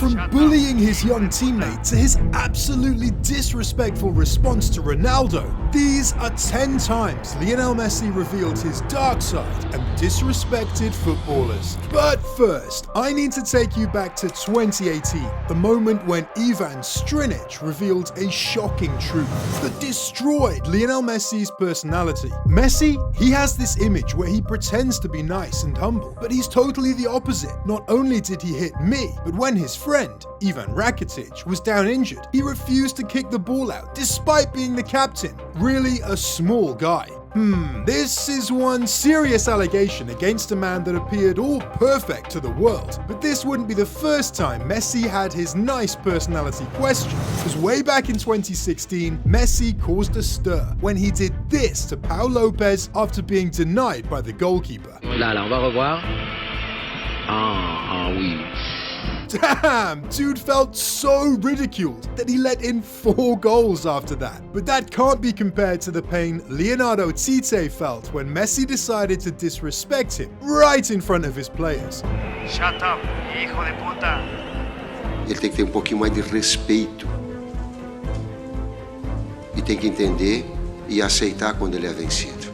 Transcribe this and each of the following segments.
From bullying his young teammate to his absolutely disrespectful response to Ronaldo, these are 10 times Lionel Messi revealed his dark side and disrespected footballers. But first, I need to take you back to 2018, the moment when Ivan Strinic revealed a shocking truth that destroyed Lionel Messi's personality. Messi, he has this image where he pretends to be nice and humble, but he's totally the opposite. Not only did he hit me, but when his friend, Ivan Rakitic, was down injured, he refused to kick the ball out despite being the captain. Really a small guy. This is one serious allegation against a man that appeared all perfect to the world. But this wouldn't be the first time Messi had his nice personality questioned, because way back in 2016, Messi caused a stir when he did this to Pau Lopez after being denied by the goalkeeper. Là, on va revoir. Ah, oui. Damn, dude felt so ridiculed that he let in 4 goals after that. But that can't be compared to the pain Leonardo Tite felt when Messi decided to disrespect him right in front of his players. Shut up, hijo de puta. Ele tem que ter pouquinho mais de respeito. E tem que entender e aceitar quando ele é vencido.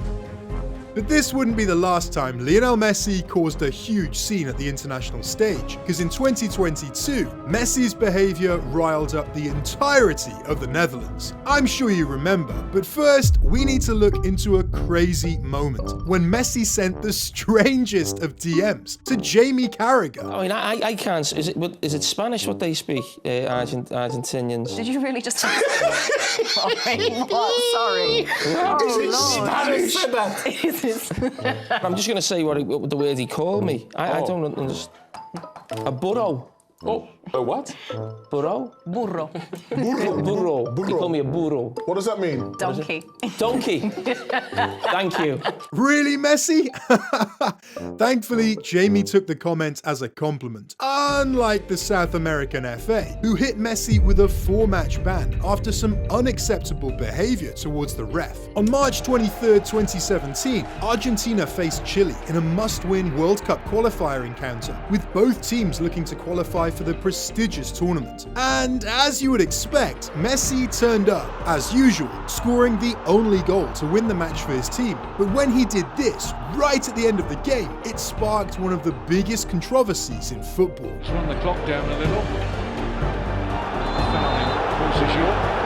But this wouldn't be the last time Lionel Messi caused a huge scene at the international stage, because in 2022, Messi's behaviour riled up the entirety of the Netherlands. I'm sure you remember, but first, we need to look into a crazy moment when Messi sent the strangest of DMs to Jamie Carragher. I mean, I can't. Is it Spanish what they speak? Argentinians. Did you really just? Sorry. What? Sorry. Spanish? Said that. I'm just going to say what the word he called me. I don't understand. A burro. Oh, a what? Burro? Burro. Burro. He called me a burro. What does that mean? Donkey. Donkey. Thank you. Really, Messi? Thankfully, Jamie took the comment as a compliment, unlike the South American FA, who hit Messi with a 4-match ban after some unacceptable behaviour towards the ref. On March 23, 2017, Argentina faced Chile in a must-win World Cup qualifier encounter, with both teams looking to qualify for the prestigious tournament. And as you would expect, Messi turned up, as usual, scoring the only goal to win the match for his team. But when he did this, right at the end of the game, it sparked one of the biggest controversies in football. Let's run the clock down a little. Fouling forces York.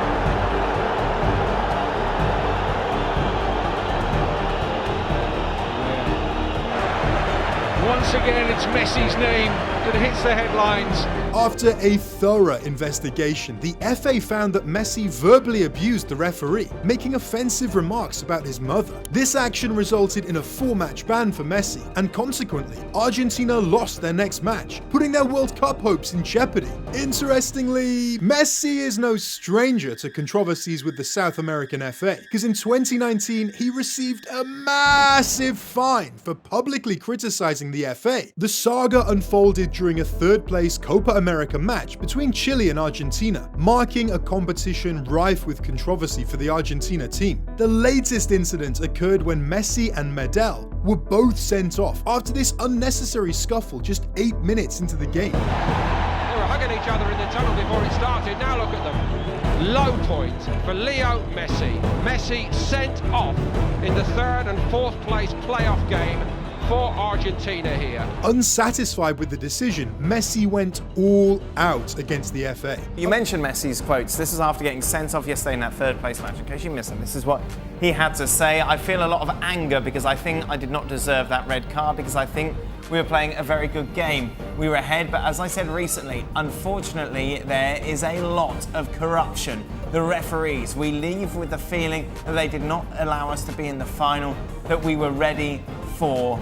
Once again, it's Messi's name that hits the headlines. After a thorough investigation, the FA found that Messi verbally abused the referee, making offensive remarks about his mother. This action resulted in a 4-match ban for Messi, and consequently, Argentina lost their next match, putting their World Cup hopes in jeopardy. Interestingly, Messi is no stranger to controversies with the South American FA, because in 2019, he received a massive fine for publicly criticizing the FA. The saga unfolded during a 3rd-place Copa America match between Chile and Argentina, marking a competition rife with controversy for the Argentina team. The latest incident occurred when Messi and Medel were both sent off after this unnecessary scuffle just 8 minutes into the game. They were hugging each other in the tunnel before it started. Now look at them. Low point for Leo Messi. Messi sent off in the 3rd and 4th place playoff game for Argentina here. Unsatisfied with the decision, Messi went all out against the FA. You mentioned Messi's quotes. This is after getting sent off yesterday in that 3rd place match. In case you missed them, this is what he had to say. I feel a lot of anger because I think I did not deserve that red card, because I think we were playing a very good game. We were ahead, but as I said recently, unfortunately, there is a lot of corruption. The referees, we leave with the feeling that they did not allow us to be in the final, that we were ready for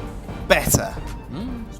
better.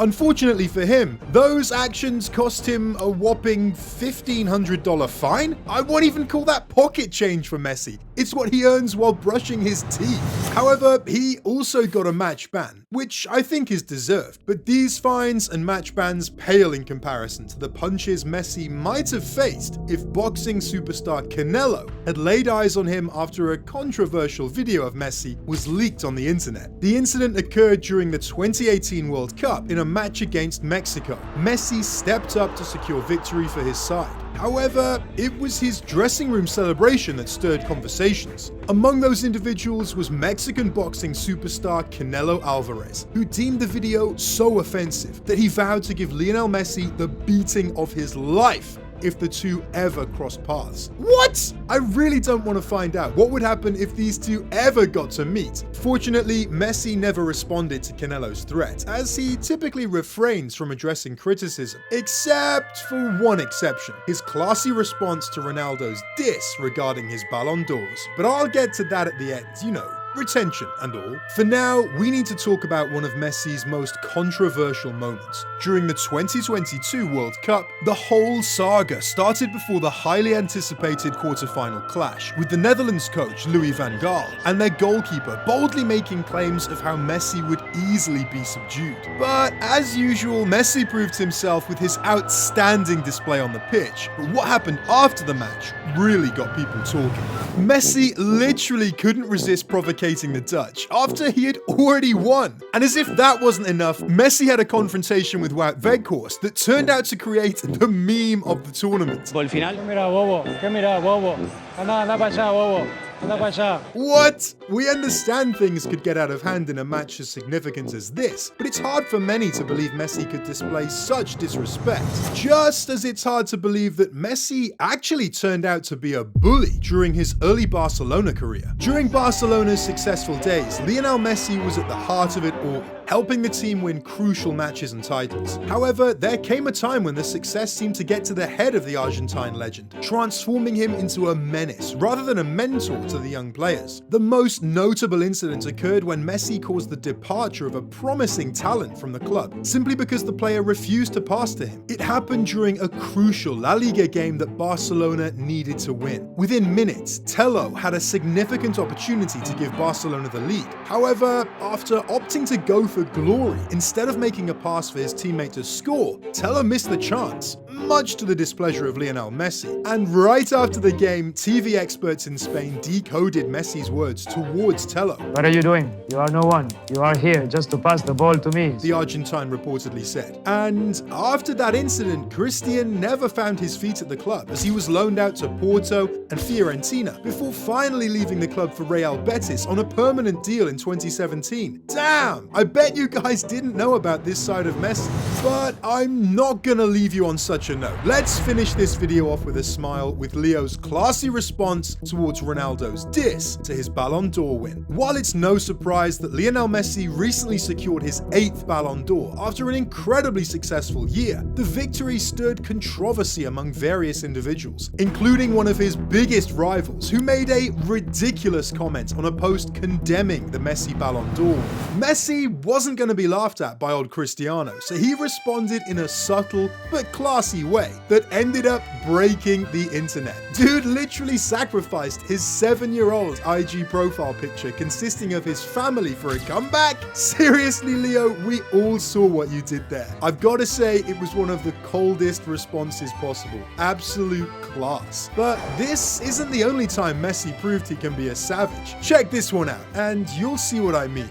Unfortunately for him, those actions cost him a whopping $1,500 fine. I won't even call that pocket change for Messi. It's what he earns while brushing his teeth. However, he also got a match ban, which I think is deserved, but these fines and match bans pale in comparison to the punches Messi might have faced if boxing superstar Canelo had laid eyes on him after a controversial video of Messi was leaked on the internet. The incident occurred during the 2018 World Cup in a match against Mexico. Messi stepped up to secure victory for his side. However, it was his dressing room celebration that stirred conversations. Among those individuals was Mexican boxing superstar Canelo Alvarez, who deemed the video so offensive that he vowed to give Lionel Messi the beating of his life if the two ever crossed paths. What? I really don't want to find out what would happen if these two ever got to meet. Fortunately, Messi never responded to Canelo's threat, as he typically refrains from addressing criticism, except for one exception, his classy response to Ronaldo's diss regarding his Ballon d'Ors. But I'll get to that at the end, you know, retention and all. For now, we need to talk about one of Messi's most controversial moments. During the 2022 World Cup, the whole saga started before the highly anticipated quarter-final clash, with the Netherlands coach Louis van Gaal and their goalkeeper boldly making claims of how Messi would easily be subdued. But as usual, Messi proved himself with his outstanding display on the pitch, but what happened after the match really got people talking. Messi literally couldn't resist provocation the Dutch after he had already won. And as if that wasn't enough, Messi had a confrontation with Wout Weghorst that turned out to create the meme of the tournament. What? We understand things could get out of hand in a match as significant as this, but it's hard for many to believe Messi could display such disrespect. Just as it's hard to believe that Messi actually turned out to be a bully during his early Barcelona career. During Barcelona's successful days, Lionel Messi was at the heart of it all, helping the team win crucial matches and titles. However, there came a time when the success seemed to get to the head of the Argentine legend, transforming him into a menace rather than a mentor to the young players. The most notable incident occurred when Messi caused the departure of a promising talent from the club, simply because the player refused to pass to him. It happened during a crucial La Liga game that Barcelona needed to win. Within minutes, Tello had a significant opportunity to give Barcelona the lead. However, after opting to go for glory instead of making a pass for his teammate to score, Tello missed the chance, much to the displeasure of Lionel Messi. And right after the game, TV experts in Spain decoded Messi's words towards Tello. What are you doing? You are no one. You are here just to pass the ball to me, the Argentine reportedly said. And after that incident, Christian never found his feet at the club, as he was loaned out to Porto and Fiorentina before finally leaving the club for Real Betis on a permanent deal in 2017. Damn! I bet you guys didn't know about this side of Messi. But I'm not gonna leave you on such a note. Let's finish this video off with a smile with Leo's classy response towards Ronaldo's diss to his Ballon d'Or win. While it's no surprise that Lionel Messi recently secured his 8th Ballon d'Or after an incredibly successful year, the victory stirred controversy among various individuals, including one of his biggest rivals, who made a ridiculous comment on a post condemning the Messi Ballon d'Or. Messi wasn't going to be laughed at by old Cristiano, so he responded in a subtle but classy way that ended up breaking the internet. Dude literally sacrificed his 7-year-old IG profile picture consisting of his family for a comeback? Seriously, Leo, we all saw what you did there. I've got to say, it was one of the coldest responses possible. Absolute class. But this isn't the only time Messi proved he can be a savage. Check this one out, and you'll see what I mean.